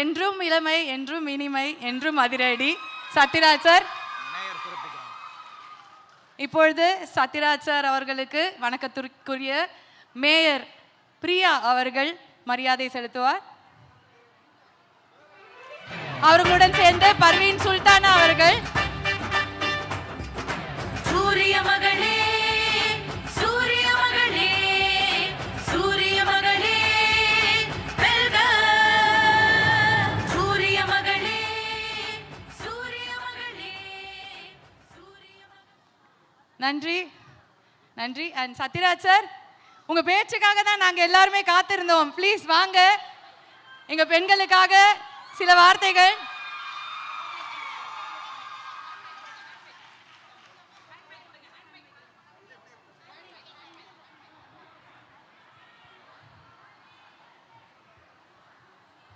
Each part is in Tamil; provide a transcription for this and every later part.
என்றும் இளமை, என்றும் இனிமை, என்றும் அதிரடி. சத்யராஜ் சார், இப்பொழுது சத்யராஜ் சார் அவர்களுக்கு வணக்கத்திற்குரிய மேயர் பிரியா அவர்கள் மரியாதை செலுத்துவார். அவர்களுடன் சேர்ந்து பர்வீன் சுல்தானா அவர்கள். சூரிய மகளே, சூரிய மகளே, சூரிய மகளே, வெல்க. சூரிய மகளே, சூரிய மகளே, சூரிய மகளே. நன்றி நன்றி. அண்ட் சத்யராஜ் சார், உங்க பேச்சுக்காக தான் நாங்க எல்லாருமே காத்திருந்தோம். ப்ளீஸ் வாங்க, எங்க பெண்களுக்காக சில வார்த்தைகள்.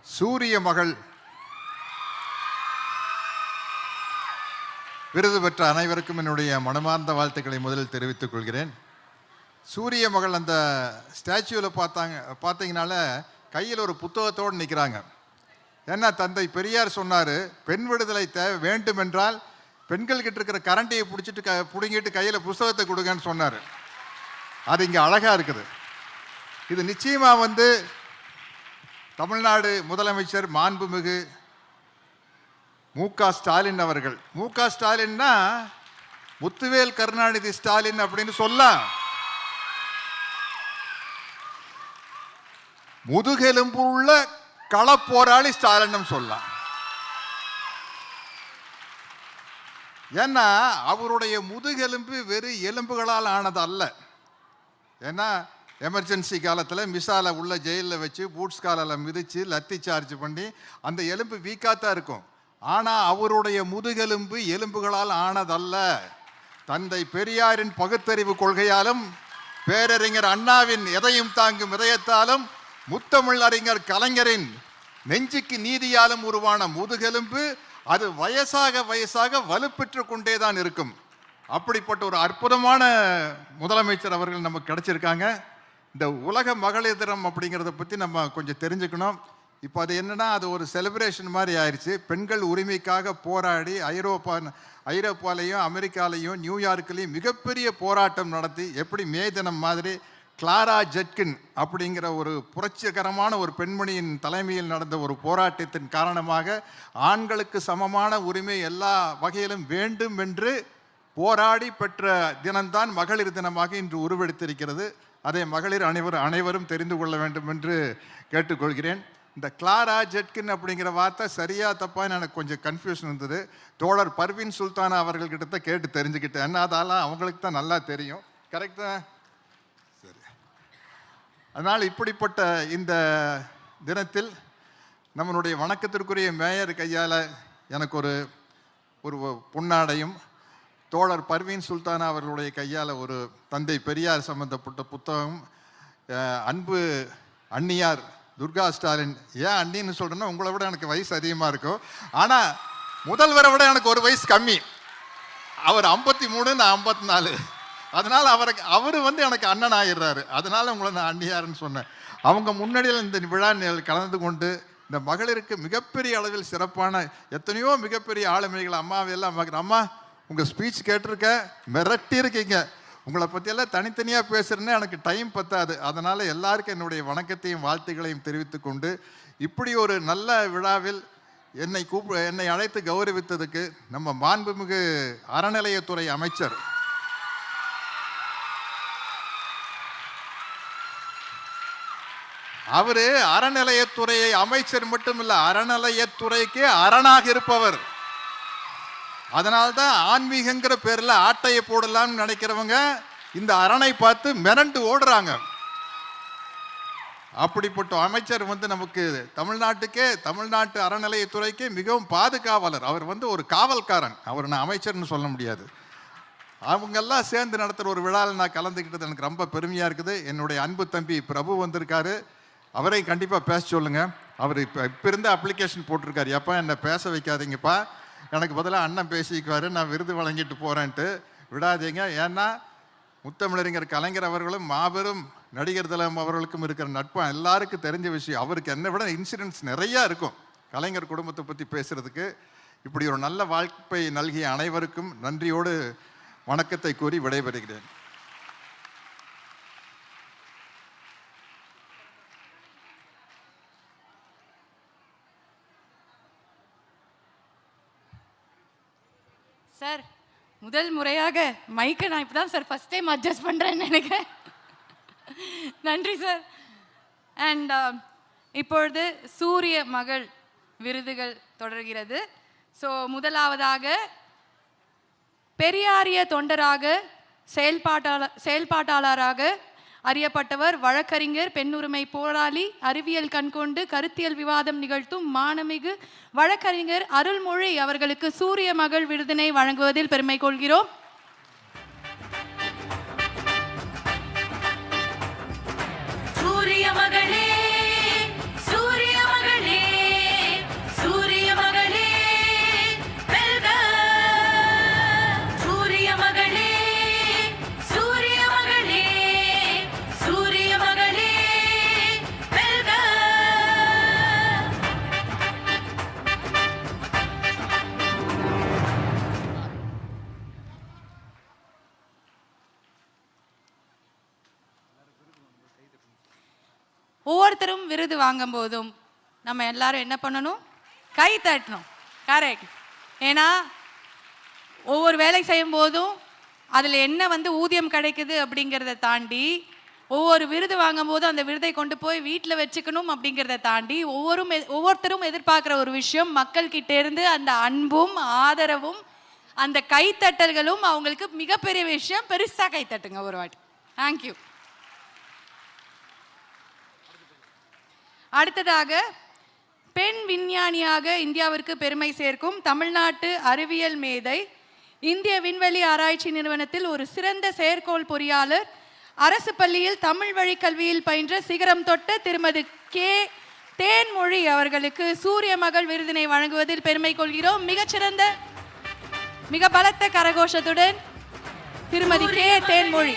சூரிய மகள் விருது பெற்ற அனைவருக்கும் என்னுடைய மனமார்ந்த வாழ்த்துக்களை முதலில் தெரிவித்துக் கொள்கிறேன். சூரிய மகள் அந்த ஸ்டாச்சுவில் பார்த்தீங்கனால கையில் ஒரு புத்தகத்தோடு நிற்கிறாங்க. ஏன்னா தந்தை பெரியார் சொன்னார், பெண் விடுதலை தேவை வேண்டும் என்றால் பெண்கள்கிட்ட இருக்கிற கரண்டியை பிடிங்கிட்டு கையில் புஸ்தகத்தை கொடுங்கன்னு சொன்னார். அது இங்கே அழகாக இருக்குது. இது நிச்சயமாக தமிழ்நாடு முதலமைச்சர் மாண்புமிகு மு.க. ஸ்டாலின் அவர்கள், மு.க. ஸ்டாலின்னா முத்துவேல் கருணாநிதி ஸ்டாலின் அப்படின்னு சொல்லலாம். முதுகெலும்புள்ள களப்போராளி ஸ்டாலின் சொல்லலாம். ஏன்னா அவருடைய முதுகெலும்பு வெறும் எலும்புகளால் ஆனது அல்ல. ஏன்னா எமர்ஜென்சி காலத்தில் மிசால உள்ள ஜெயிலில் வச்சு பூட்ஸ் காலில் மிதித்து லத்தி சார்ஜ் பண்ணி அந்த எலும்பு வீக்காத்தான் இருக்கும். ஆனால் அவருடைய முதுகெலும்பு எலும்புகளால் ஆனதல்ல. தந்தை பெரியாரின் பகுத்தறிவு கொள்கையாலும் பேரறிஞர் அண்ணாவின் எதையும் தாங்கும் இதயத்தாலும் முத்தமிழ் அறிஞர் கலைஞரின் நெஞ்சுக்கு நீதியாலும் உருவான முதுகெலும்பு அது வயசாக வலுப்பெற்று கொண்டே தான் இருக்கும். அப்படிப்பட்ட ஒரு அற்புதமான முதலமைச்சர் அவர்கள் நமக்கு கிடைச்சிருக்காங்க. இந்த உலக மகளிர் தினம் அப்படிங்கிறத பற்றி நம்ம கொஞ்சம் தெரிஞ்சுக்கணும். இப்போ அது என்னன்னா, அது ஒரு செலிப்ரேஷன் மாதிரி ஆயிடுச்சு. பெண்கள் உரிமைக்காக போராடி ஐரோப்பாலையும் அமெரிக்காலையும் நியூயார்க்லையும் மிகப்பெரிய போராட்டம் நடத்தி, எப்படி மே தினம் மாதிரி கிளாரா ஜெட்கின் அப்படிங்கிற ஒரு புரட்சிகரமான ஒரு பெண்மணியின் தலைமையில் நடந்த ஒரு போராட்டத்தின் காரணமாக ஆண்களுக்கு சமமான உரிமை எல்லா வகையிலும் வேண்டும் என்று போராடி பெற்ற தினம்தான் மகளிர் தினமாக இன்று உருவெடுத்திருக்கிறது. அதை மகளிர் அனைவரும் தெரிந்து கொள்ள வேண்டும் என்று கேட்டுக்கொள்கிறேன். இந்த கிளாரா ஜெட்கின் அப்படிங்கிற வார்த்தை சரியா தப்பான்னு எனக்கு கொஞ்சம் கன்ஃபியூஷன் இருந்தது. தோழர் பர்வீன் சுல்தானா அவர்கள்கிட்ட கேட்டு தெரிஞ்சுக்கிட்டேன். என்ன அதெல்லாம் அவங்களுக்கு தான் நல்லா தெரியும். கரெக்டா? சரி. அதனால் இப்படிப்பட்ட இந்த தினத்தில் நம்மளுடைய வணக்கத்திற்குரிய மேயர் கையால் எனக்கு ஒரு பொன்னாடையும், தோழர் பர்வீன் சுல்தானா அவர்களுடைய கையால் ஒரு தந்தை பெரியார் சம்பந்தப்பட்ட புத்தகம், அன்பு அண்ணியார் துர்கா ஸ்டாலின். ஏன் அண்ணின்னு சொல்கிறேன்னா, உங்களை விட எனக்கு வயசு அதிகமாக இருக்கும். ஆனால் முதல்வரை விட எனக்கு ஒரு வயசு கம்மி. அவர் 53, நான் 54. அதனால் அவர் எனக்கு அண்ணன் ஆகிடுறாரு. அதனால் உங்களை நான் அண்ணியாருன்னு சொன்னேன். அவங்க முன்னாடியில் இந்த விழா கலந்து கொண்டு இந்த மகளிருக்கு மிகப்பெரிய அளவில் சிறப்பான எத்தனையோ மிகப்பெரிய ஆளுமைகள் அம்மாவையெல்லாம் அம்மா உங்கள் ஸ்பீச் கேட்டிருக்க, மிரட்டி இருக்கீங்க. உங்களை பற்றியெல்லாம் தனித்தனியாக பேசுகிறேன்னு எனக்கு டைம் பத்தாது. அதனால் எல்லாருக்கும் என்னுடைய வணக்கத்தையும் வாழ்த்துக்களையும் தெரிவித்து கொண்டு, இப்படி ஒரு நல்ல விழாவில் என்னை அழைத்து கௌரவித்ததுக்கு நம்ம மாண்புமிகு அறநிலையத்துறை அமைச்சர் அவரு அறநிலையத்துறை அமைச்சர் மட்டும் இல்லை, அறநிலையத்துறைக்கு அரணாக இருப்பவர். அதனால்தான் ஆன்மீகங்கிற பேரில் ஆட்டையை போடலாம்னு நினைக்கிறவங்க இந்த அரணை பார்த்து மிரண்டு ஓடுறாங்க. அப்படிப்பட்ட அமைச்சர் நமக்கு தமிழ்நாட்டு அறநிலையத்துறைக்கே மிகவும் பாதுகாவலர். அவர் ஒரு காவல்காரன். அவர் நான் அமைச்சர்னு சொல்ல முடியாது. அவங்கெல்லாம் சேர்ந்து நடத்துகிற ஒரு விழாவில் நான் கலந்துக்கிட்டது எனக்கு ரொம்ப பெருமையாக இருக்குது. என்னுடைய அன்பு தம்பி பிரபு வந்திருக்காரு. அவரை கண்டிப்பாக பேச சொல்லுங்க. அவர் இப்போ இருந்த அப்ளிகேஷன் போட்டிருக்காரு, எப்போ என்னை பேச வைக்காதீங்கப்பா, எனக்கு பதிலாக அண்ணன் பேசிக்குவார், நான் விருது வழங்கிட்டு போகிறேன்ட்டு விடாதீங்க. ஏன்னா முத்தமிழறிஞர் கலைஞர் அவர்களும் மாபெரும் நடிகர் திலகம் அவர்களுக்கும் இருக்கிற நட்பு எல்லாருக்கும் தெரிஞ்ச விஷயம். அவருக்கு என்னை விட இன்சிடென்ட்ஸ் நிறையா இருக்கும். கலைஞர் குடும்பத்தை பற்றி பேசுகிறதுக்கு. இப்படி ஒரு நல்ல வாய்ப்பை நல்கிய அனைவருக்கும் நன்றியோடு வணக்கத்தை கூறி விடைபெறுகிறேன். சார், முதல் முறையாக மைக்கை நான் இப்போ தான் சார் ஃபஸ்ட் டைம் அட்ஜஸ்ட் பண்ணுறேன்னு நினைக்கிறேன். நன்றி சார். அண்ட் இப்பொழுது சூரிய மகள் விருதுகள் தொடர்கிறது. ஸோ முதலாவதாக பெரியாரிய தொண்டராக செயல்பாட்டாளராக அறியப்பட்டவர் வழக்கறிஞர், பெண்ணுரிமை போராளி, அறிவியல் கண்கொண்டு கருத்தியல் விவாதம் நிகழ்த்தும் மாண்புமிகு வழக்கறிஞர் அருள்மொழி அவர்களுக்கு சூரிய மகள் விருதினை வழங்குவதில் பெருமை கொள்கிறோம். சூரிய மகளே, சூரிய மகளே, சூரிய மகளே வெல்க. சூரிய மகளே, சூரிய மகளே, சூரிய மகளே வெல்க. ஒவ்வொருத்தரும் விருது வாங்கும் போதும் நம்ம எல்லாரும் என்ன பண்ணணும்? கை தட்டணும். கரெக்ட். ஏன்னா ஒவ்வொரு வேலை செய்யும் போதும் அதில் என்ன ஊதியம் கிடைக்குது அப்படிங்கிறத தாண்டி, ஒவ்வொரு விருது வாங்கும் போதும் அந்த விருதை கொண்டு போய் வீட்டில் வச்சுக்கணும் அப்படிங்கிறத தாண்டி ஒவ்வொருத்தரும் எதிர்பார்க்குற ஒரு விஷயம், மக்கள்கிட்ட இருந்து அந்த அன்பும் ஆதரவும் அந்த கைத்தட்டல்களும் அவங்களுக்கு மிகப்பெரிய விஷயம். பெருசாக கைத்தட்டுங்க ஒரு வாட்டி. தேங்க்யூ. அடுத்ததாக பெண் விஞ்ஞானியாக இந்தியாவிற்கு பெருமை சேர்க்கும் தமிழ்நாட்டு அறிவியல் மேதை, இந்திய விண்வெளி ஆராய்ச்சி நிறுவனத்தில் ஒரு சிறந்த செயற்கோள் பொறியாளர், அரசு பள்ளியில் தமிழ் வழி கல்வியில் பயின்ற சிகரம் தொட்ட திருமதி கே தேன்மொழி அவர்களுக்கு சூரிய மகள் விருதினை வழங்குவதில் பெருமை கொள்கிறோம். மிகச்சிறந்த மிக பலத்த கரகோஷத்துடன் திருமதி கே தேன்மொழி.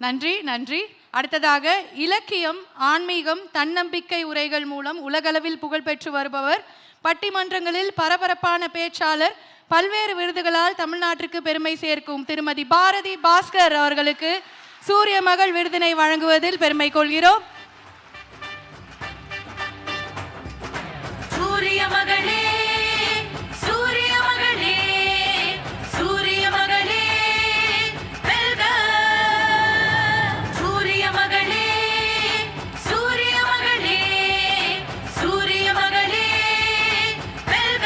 நன்றி, நன்றி. அடுத்ததாக இலக்கியம், ஆன்மீகம், தன்னம்பிக்கை உரைகள் மூலம் உலகளவில் புகழ்பெற்று வருபவர், பட்டிமன்றங்களில் பரபரப்பான பேச்சாளர், பல்வேறு விருதுகளால் தமிழ்நாட்டிற்கு பெருமை சேர்க்கும் திருமதி பாரதி பாஸ்கர் அவர்களுக்கு சூரிய மகள் விருதினை வழங்குவதில் பெருமை கொள்கிறோம். சூரிய மகளே, சூரிய மகளே, சூரிய மகளே வெல்க. சூரிய மகளே, சூரிய மகளே, சூரிய மகளே வெல்க.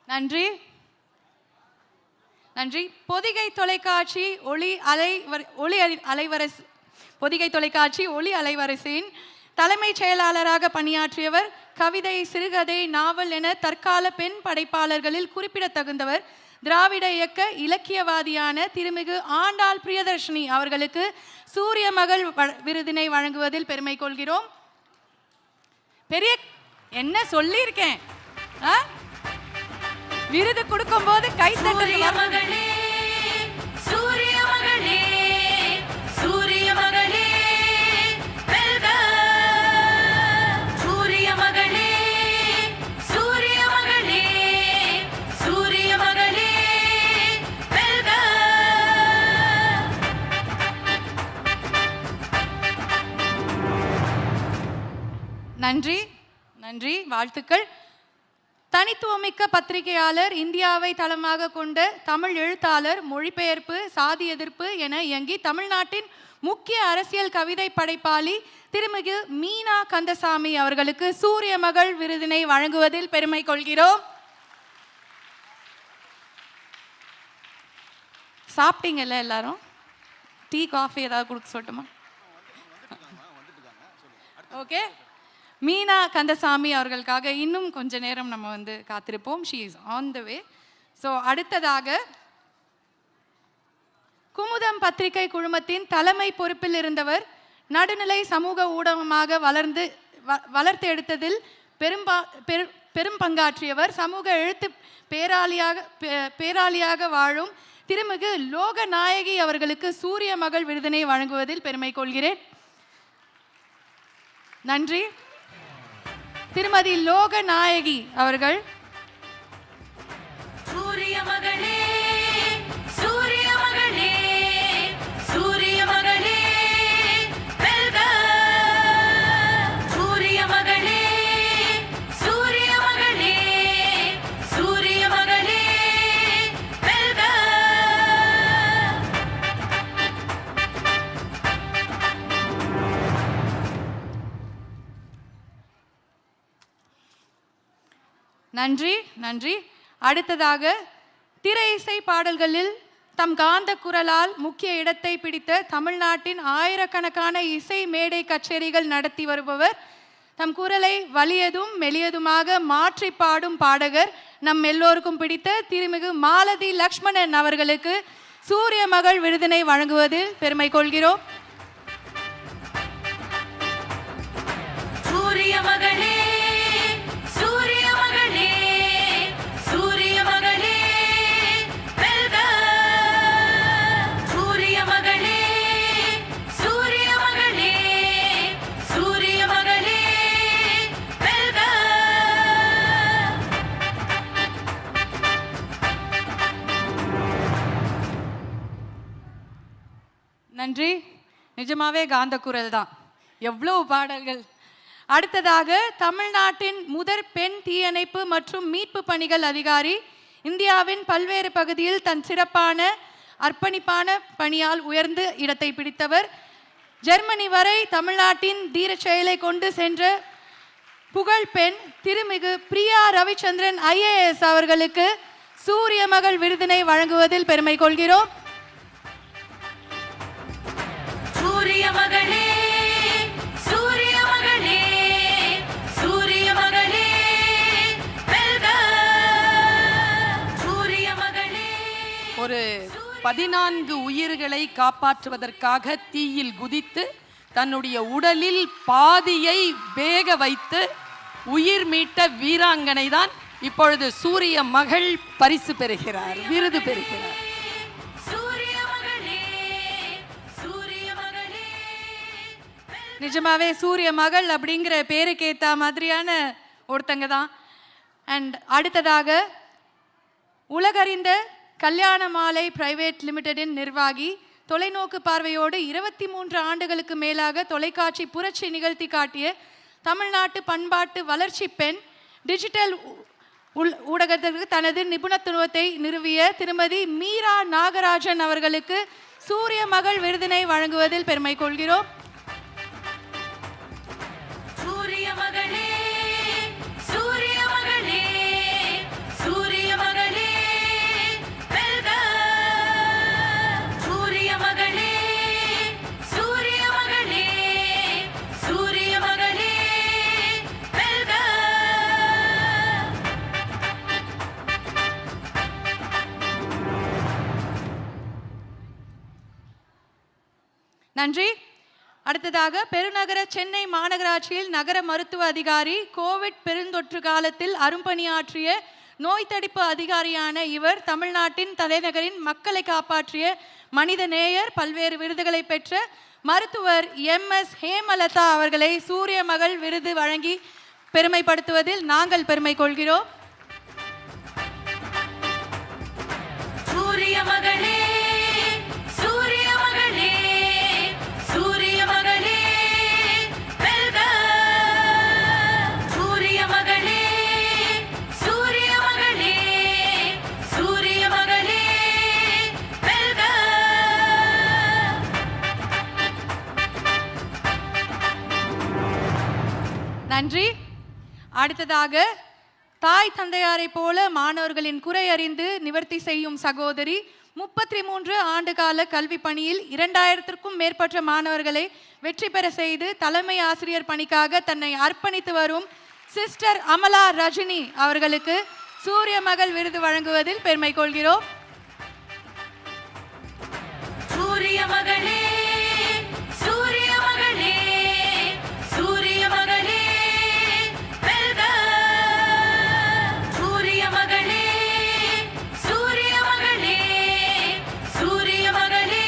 நன்றி, நன்றி. பொதிகை தொலைக்காட்சி பொதிகை தொலைக்காட்சி ஒளி அலைவரிசையின் தலைமைச் செயலாளராக பணியாற்றியவர், கவிதை, சிறுகதை, நாவல் என தற்கால பெண் படைப்பாளர்களில் குறிப்பிடத்தகுந்தவர், திராவிட இயக்க இலக்கியவாதியான திருமிகு ஆண்டாள் பிரியதர்ஷினி அவர்களுக்கு சூரிய மகள் விருதினை வழங்குவதில் பெருமை கொள்கிறோம். பெரிய என்ன சொல்லியிருக்கேன், விருது கொடுக்கும் போது கைத்தட்டல். சூரிய மகளே, சூரிய மகளே, சூரிய மகளே வெல்க. சூரிய மகளே, சூரிய மகளே, சூரிய மகளே வெல்க. நன்றி, நன்றி, வாழ்த்துக்கள். தனித்துவமிக்க பத்திரிகையாளர், இந்தியாவை தளமாக கொண்ட தமிழ் எழுத்தாளர், மொழிபெயர்ப்பு, சாதி எதிர்ப்பு என இயங்கி தமிழ்நாட்டின் முக்கிய அரசியல் கவிதை படைப்பாளி திருமிகு மீனா கந்தசாமி அவர்களுக்கு சூரிய மகள் விருதினை வழங்குவதில் பெருமை கொள்கிறோம். சாப்பிட்டீங்கல்ல எல்லாரும்? டீ, காஃபி ஏதாவது கொடுக்க சொல்லட்டுமா? ஓகே. மீனா கந்தசாமி அவர்களுக்காக இன்னும் கொஞ்ச நேரம் நம்ம வந்து காத்திருப்போம். She is on the way. So அடுத்ததாக குமுதம் பத்திரிகை குழுமத்தின் தலைமை பொறுப்பில் இருந்தவர். நடுநிலை சமூக ஊடகமாக வளர்த்து எடுத்ததில் பெரும் பங்காற்றியவர். சமூக எழுத்து பேராளியாக வாழும் திருமிகு லோகநாயகி அவர்களுக்கு சூரிய மகள் விருதினை வழங்குவதில் பெருமை கொள்கிறேன். நன்றி. திருமதி லோகநாயகி அவர்கள். சூரிய மகளே, சூரிய மகளே, சூரிய மகளே வெல்க. சூரிய மகளே, சூரிய மகளே, சூரிய மகளே வெல்க. நன்றி நன்றி. அடுத்ததாக திரை இசை பாடல்களில் தம் காந்த குரலால் முக்கிய இடத்தை பிடித்த தமிழ்நாட்டின் ஆயிரக்கணக்கான இசை மேடை கச்சேரிகள் நடத்தி வருபவர். தம் குரலை வலியதும் மெலியதுமாக மாற்றி பாடும் பாடகர். நம் எல்லோருக்கும் பிடித்த திருமிகு மாலதி லக்ஷ்மணன் அவர்களுக்கு சூரிய மகள் விருதினை வழங்குவதில் பெருமை கொள்கிறோம். சூரிய மகளே, சூரிய மகளே, சூரிய மகளே வெல்க. சூரிய மகளே, சூரிய மகளே, சூரிய மகளே வெல்க. நன்றி. நிஜமாவே காந்த குரல் தான். எவ்வளோ பாடல்கள். அடுத்ததாக தமிழ்நாட்டின் முதற் பெண் தீயணைப்பு மற்றும் மீட்பு பணிகள் அதிகாரி. இந்தியாவின் பல்வேறு பகுதியில் தன் சிறப்பான அர்ப்பணிப்பான பணியால் உயர்ந்து இடத்தை பிடித்தவர். ஜெர்மனி வரை தமிழ்நாட்டின் தீரச் செயலை கொண்டு சென்ற புகழ் பெண் திருமிகு பிரியா ரவிச்சந்திரன் IAS அவர்களுக்கு சூரிய மகள் விருதினை வழங்குவதில் பெருமை கொள்கிறோம். சூரிய மகளே, சூரிய மகளே, சூரிய மகளே வெல்க. சூரிய மகளே. ஒரு 14 உயிர்களை காப்பாற்றுவதற்காக தீயில் குதித்து தன்னுடைய உடலில் பாதியை வேக வைத்து உயிர் மீட்ட வீராங்கனை தான் இப்பொழுது சூரிய மகள் பரிசு பெறுகிறார், விருது பெறுகிறார். சூரிய மகளே, சூரிய மகளே. நிஜமாவே சூரிய மகள் அப்படிங்கிற பேருக்கு ஏற்ற மாதிரியான ஒருத்தங்க தான். அண்ட் அடுத்ததாக உலகறிந்த கல்யாண மாலை பிரைவேட் லிமிடெடின் நிர்வாகி. தொலைநோக்கு பார்வையோடு 23 ஆண்டுகளுக்கு மேலாக தொலைக்காட்சி புரட்சி நிகழ்த்தி காட்டிய தமிழ்நாட்டு பண்பாட்டு வளர்ச்சி பெண். டிஜிட்டல் ஊடகத்திற்கு தனது நிபுணத்துவத்தை நிறுவிய திருமதி மீரா நாகராஜன் அவர்களுக்கு சூரிய மகள் விருதினை வழங்குவதில் பெருமை கொள்கிறோம். சூரிய மகளே, சூரிய மகளே, சூரிய மகளே வெல்க. சூரிய மகளே, சூரிய மகளே, சூரிய மகளே வெல்க. நன்றி. அடுத்ததாக பெருநகர சென்னை மாநகராட்சியில் நகர மருத்துவ அதிகாரி. கோவிட் பெருந்தொற்று காலத்தில் அரும்பணியாற்றிய நோய் தடுப்பு அதிகாரியான இவர் தமிழ்நாட்டின் தலைநகரின் மக்களை காப்பாற்றிய மனித நேயர். பல்வேறு விருதுகளை பெற்ற மருத்துவர் MS ஹேமலதா அவர்களை சூரிய மகள் விருது வழங்கி பெருமைப்படுத்துவதில் நாங்கள் பெருமை கொள்கிறோம். சூரிய மகளே, சூரிய மகளே, சூரிய மகளே வெல்க. சூரிய மகளே, சூரிய மகளே, சூரிய மகளே வெல்க. நன்றி. அடுத்ததாக தாய் தந்தையாரை போல மாணவர்களின் குறை அறிந்து நிவர்த்தி செய்யும் சகோதரி. 33 ஆண்டுகால கல்வி பணியில் 2000க்கும் மேற்பட்ட மாணவர்களை வெற்றி பெற செய்து தலைமை ஆசிரியர் பணிக்காக தன்னை அர்ப்பணித்து வரும் சிஸ்டர் அமலா ரஜினி அவர்களுக்கு சூரிய மகள் விருது வழங்குவதில் பெருமை கொள்கிறோம். சூரிய மகளே சூரிய மகளே சூரிய மகளே வெல்க. சூரிய மகளே சூரிய மகளே சூரிய மகளே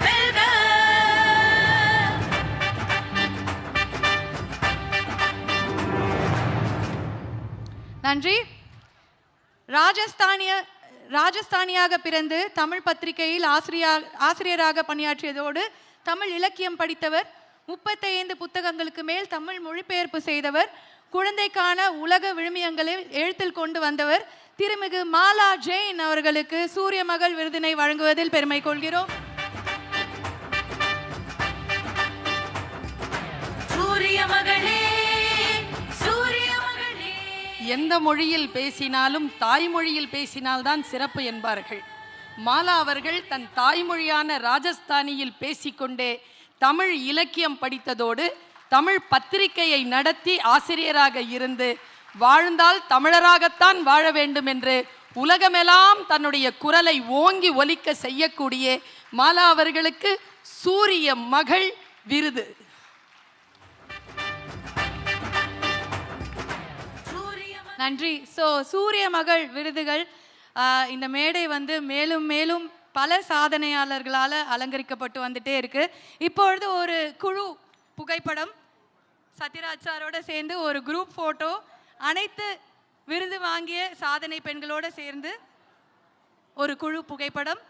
வெல்க. நன்றி. ராஜஸ்தானியாக பிறந்து தமிழ் பத்திரிகையில் ஆசிரியராக பணியாற்றியதோடு தமிழ் இலக்கியம் படித்தவர், 35 புத்தகங்களுக்கு மேல் தமிழ் மொழிபெயர்ப்பு செய்தவர், குழந்தைக்கான உலக விழுமியங்களை எழுத்தில் கொண்டு வந்தவர் திருமிகு மாலா ஜெயின் அவர்களுக்கு சூரிய மகள் விருதினை வழங்குவதில் பெருமை கொள்கிறோம். சூரிய மகளே எந்த மொழியில் பேசினாலும் தாய்மொழியில் பேசினால்தான் சிறப்பு என்பார்கள். மாலா அவர்கள் தன் தாய்மொழியான ராஜஸ்தானியில் பேசிக்கொண்டே தமிழ் இலக்கியம் படித்ததோடு தமிழ் பத்திரிகையை நடத்தி ஆசிரியராக இருந்து வாழ்ந்தால் தமிழராகத்தான் வாழ வேண்டும் என்று உலகமெல்லாம் தன்னுடைய குரலை ஓங்கி ஒலிக்க செய்யக்கூடிய மாலா அவர்களுக்கு சூரிய மகள் விருது. நன்றி. சூரிய மகள் விருதுகள் இந்த மேடை வந்து மேலும் மேலும் பல சாதனையாளர்களால் அலங்கரிக்கப்பட்டு வந்துட்டே இருக்கு. இப்பொழுது ஒரு குழு புகைப்படம் சத்யராஜ் சாரோட சேர்ந்து ஒரு குரூப் ஃபோட்டோ, அனைத்து விருது வாங்கிய சாதனை பெண்களோடு சேர்ந்து ஒரு குழு புகைப்படம்.